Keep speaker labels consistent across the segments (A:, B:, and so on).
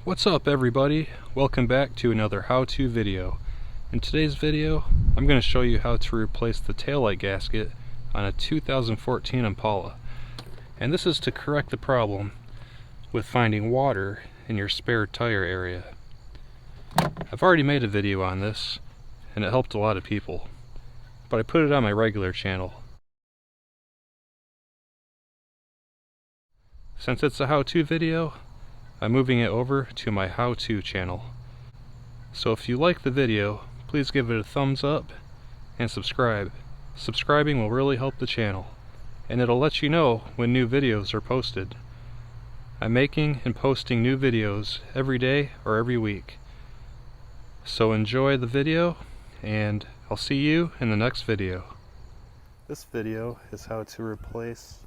A: What's up everybody? Welcome back to another how-to video. In today's video, I'm going to show you how to replace the taillight gasket on a 2014 Impala. And this is to correct the problem with finding water in your spare tire area. I've already made a video on this, and it helped a lot of people, but I put it on my regular channel. Since it's a how-to video, I'm moving it over to my how-to channel. So if you like the video, please give it a thumbs up and subscribe. Subscribing will really help the channel, and it'll let you know when new videos are posted. I'm making and posting new videos every day or every week. So enjoy the video, and I'll see you in the next video. This video is how to replace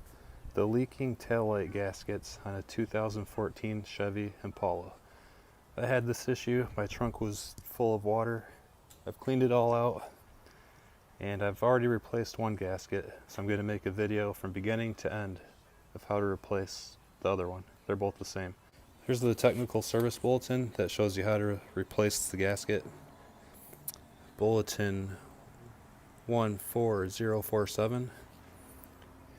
A: the leaking taillight gaskets on a 2014 Chevy Impala. I had this issue. My trunk was full of water. I've cleaned it all out, and I've already replaced one gasket, so I'm going to make a video from beginning to end of how to replace the other one. They're both the same. Here's the technical service bulletin that shows you how to replace the gasket. Bulletin 14047.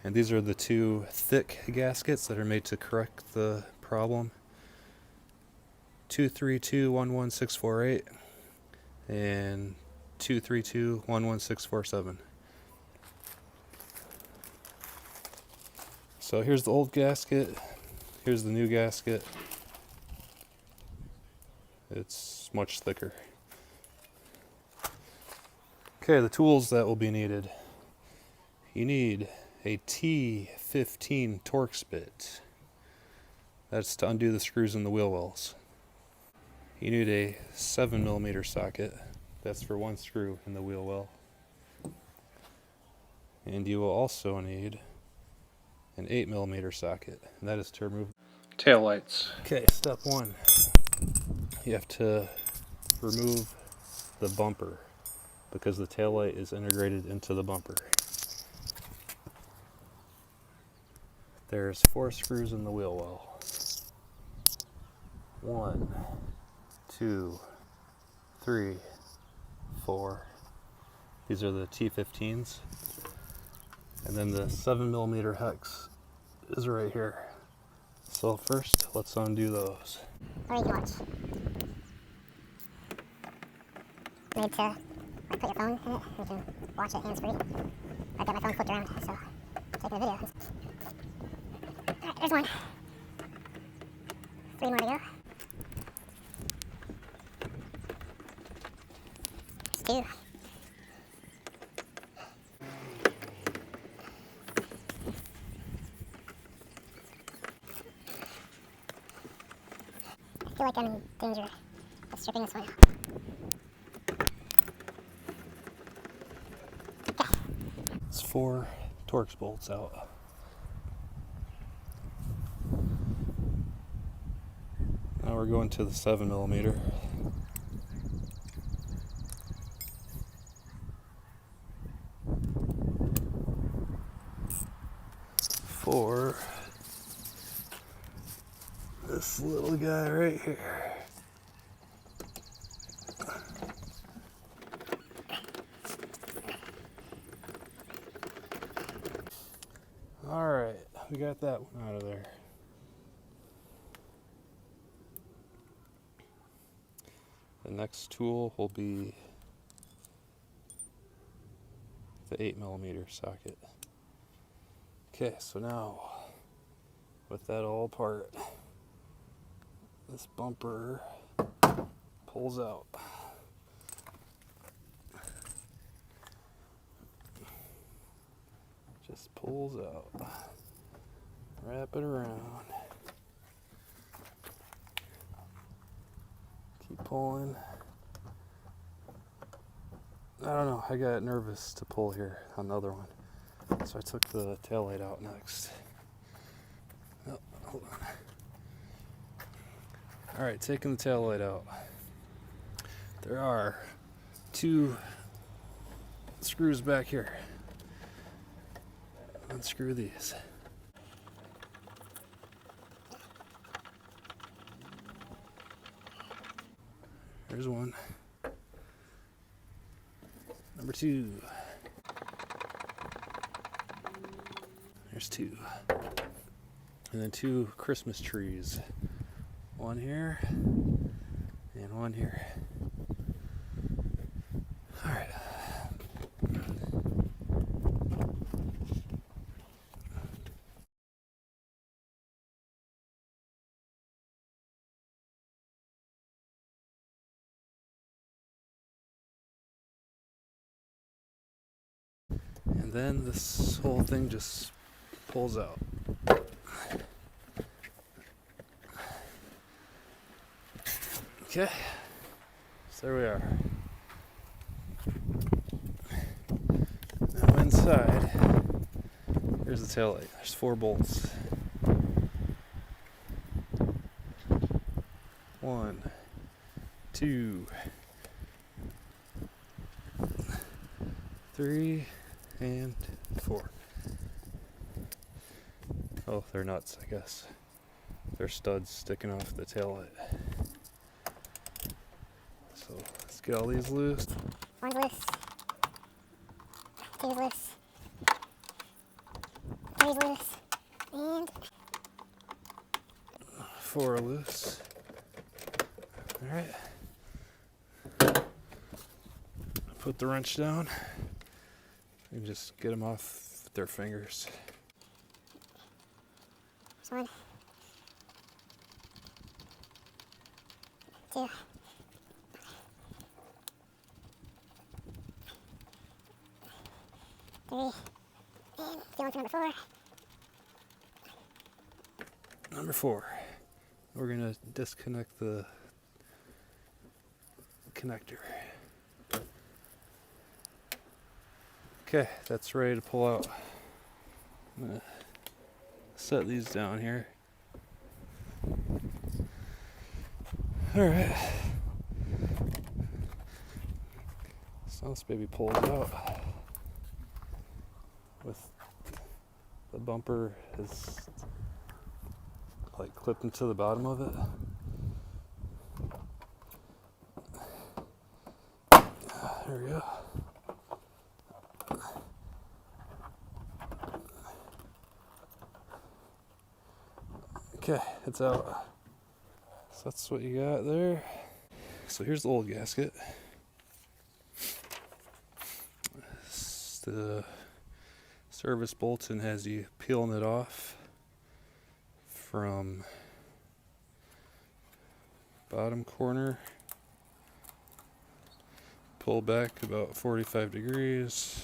A: And these are the two thick gaskets that are made to correct the problem. 232-11648 and 232-11647. So here's the old gasket, here's the new gasket. It's much thicker. Okay, the tools that will be needed. You need a T15 Torx bit. That's to undo the screws in the wheel wells. You need a 7mm socket. That's for one screw in the wheel well. And you will also need an 8mm socket, and that is to remove tail lights. Okay, step one. You have to remove the bumper because the tail light is integrated into the bumper. There's 4 screws in the wheel well. 1, 2, 3, 4. These are the T15s. And then the 7mm hex is right here. So first, let's undo those.
B: Or you can watch. Made to put your phone in it, and you can watch it hands-free. I've got my phone flipped around, so taking a video. Alright, there's one. 3 more to go. There's 2. I feel like I'm in danger of stripping this one out. Okay.
A: It's 4 Torx bolts out. Now we're going to the 7mm. For this little guy right here. Alright, we got that one out of there. The next tool will be the 8mm socket. Okay, so now with that all apart, this bumper pulls out. Just pulls out. Wrap it around. Keep pulling. I don't know, I got nervous to pull here on the other one, so I took the taillight out next. Oh, hold on. Alright, taking the taillight out. There are 2 screws back here. Unscrew these. There's one. Number 2. There's 2. And then 2 Christmas trees. One here and one here. Alright. And then this whole thing just pulls out. Okay, so there we are. Now inside, here's the taillight. There's 4 bolts. 1, 2, 3, and 4. Oh, they're nuts, I guess. They're studs sticking off the taillight. So let's get all these loose.
B: One's loose. Two's loose. Three's loose. And
A: 4 are loose. Alright. Put the wrench down and just get them off with their fingers.
B: there's 1. 2. 3. And going to number 4.
A: Number 4. We're going to disconnect the connector. Okay, that's ready to pull out. I'm going to set these down here. Alright. So this baby pulls out with the bumper is like clipped into the bottom of it. There we go. Okay, it's out. So that's what you got there. So here's the old gasket. The service bulletin has you peeling it off from bottom corner, pull back about 45 degrees,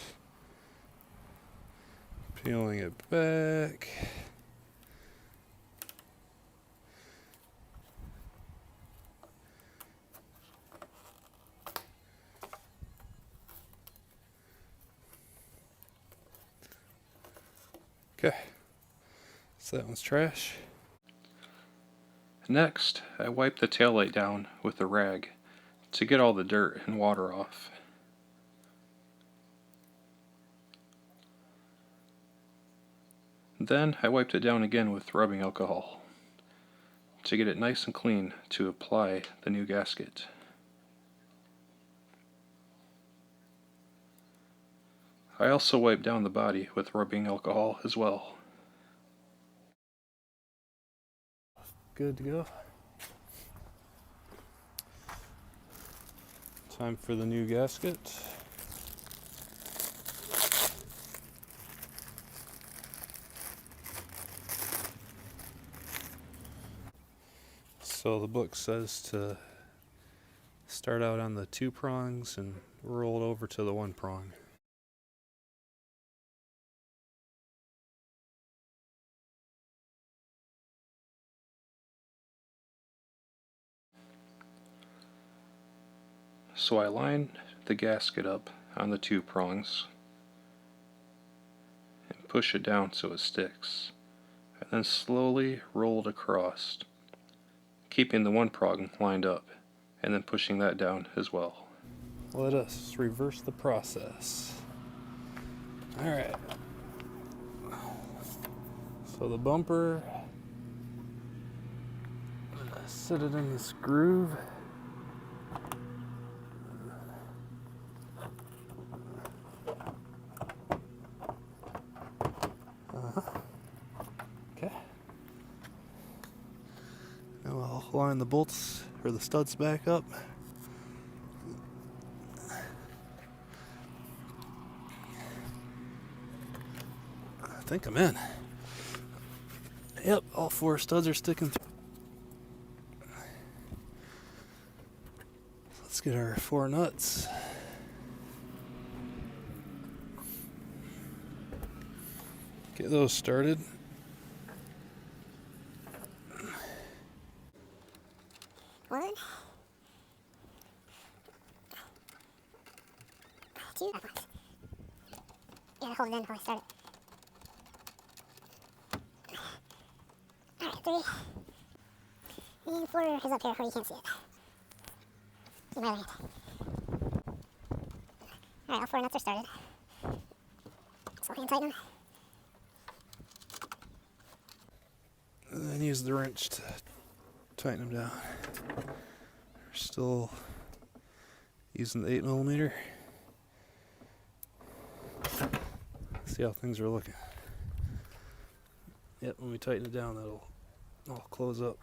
A: peeling it back, okay, so that one's trash. Next, I wipe the taillight down with a rag to get all the dirt and water off. Then I wiped it down again with rubbing alcohol to get it nice and clean to apply the new gasket. I also wiped down the body with rubbing alcohol as well. Good to go. Time for the new gasket. So the book says to start out on the 2 prongs and roll it over to the 1 prong. So I line the gasket up on the 2 prongs and push it down so it sticks, and then slowly roll it across, keeping the 1 prong lined up and then pushing that down as well. Let us reverse the process. Alright, so the bumper, set it in this groove. Now I'll line the bolts or the studs back up. I think I'm in. Yep, all 4 studs are sticking through. Let's get our 4 nuts. Get those started.
B: One, two, yeah, hold it in before I start it. Alright, 3. And 4 is up here where you can't see it. You might have it. Alright, all 4 nuts are started. So hand tighten them.
A: And then use the wrench to tighten them down. We're still using the 8mm. See how things are looking. Yep, when we tighten it down, that'll all close up.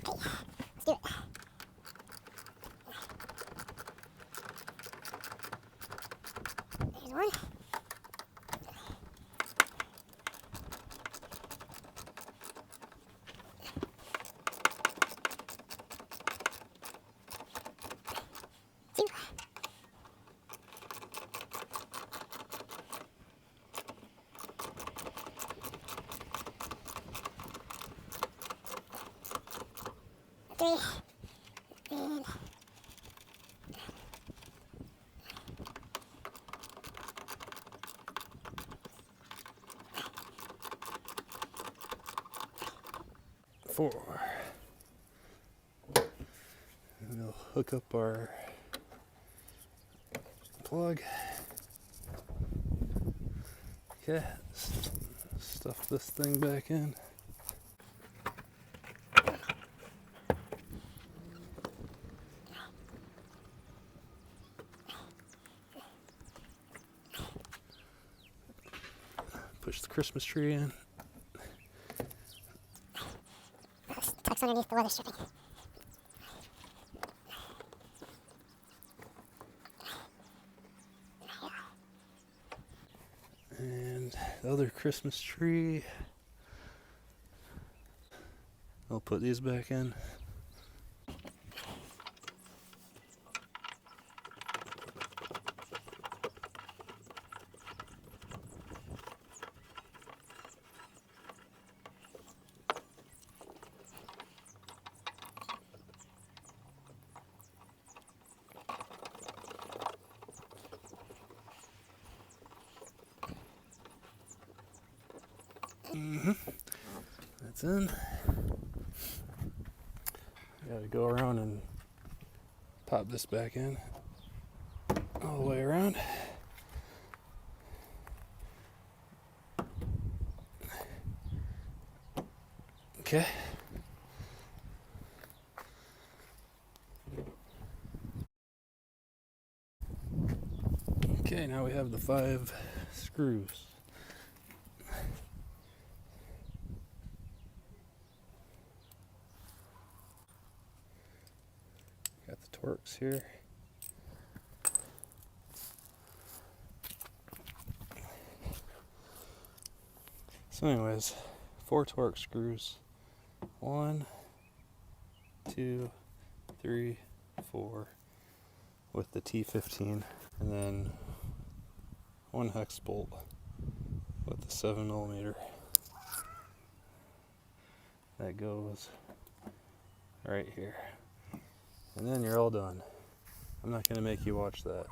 B: Let's do it. There's one. 2. 3. And
A: 4. And we'll hook up our plug. Okay, stuff this thing back in. Push the Christmas tree in.
B: tucks underneath the weather stripping.
A: And the other Christmas tree. I'll put these back in. That's in. Gotta go around and pop this back in all the way around. Okay. Okay, now we have the 5 screws. Got the Torx here. So anyways, 4 Torx screws. 1, 2, 3, 4 with the T15, and then 1 hex bolt with the 7mm. That goes right here. And then you're all done. I'm not going to make you watch that.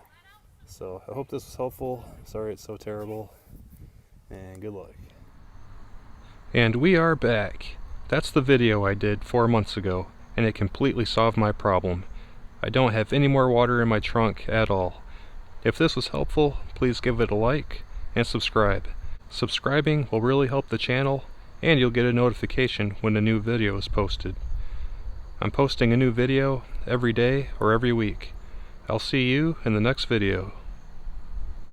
A: So I hope this was helpful. Sorry it's so terrible. And good luck. And we are back. That's the video I did 4 months ago, and it completely solved my problem. I don't have any more water in my trunk at all. If this was helpful, please give it a like and subscribe. Subscribing will really help the channel, and you'll get a notification when a new video is posted. I'm posting a new video every day or every week. I'll see you in the next video.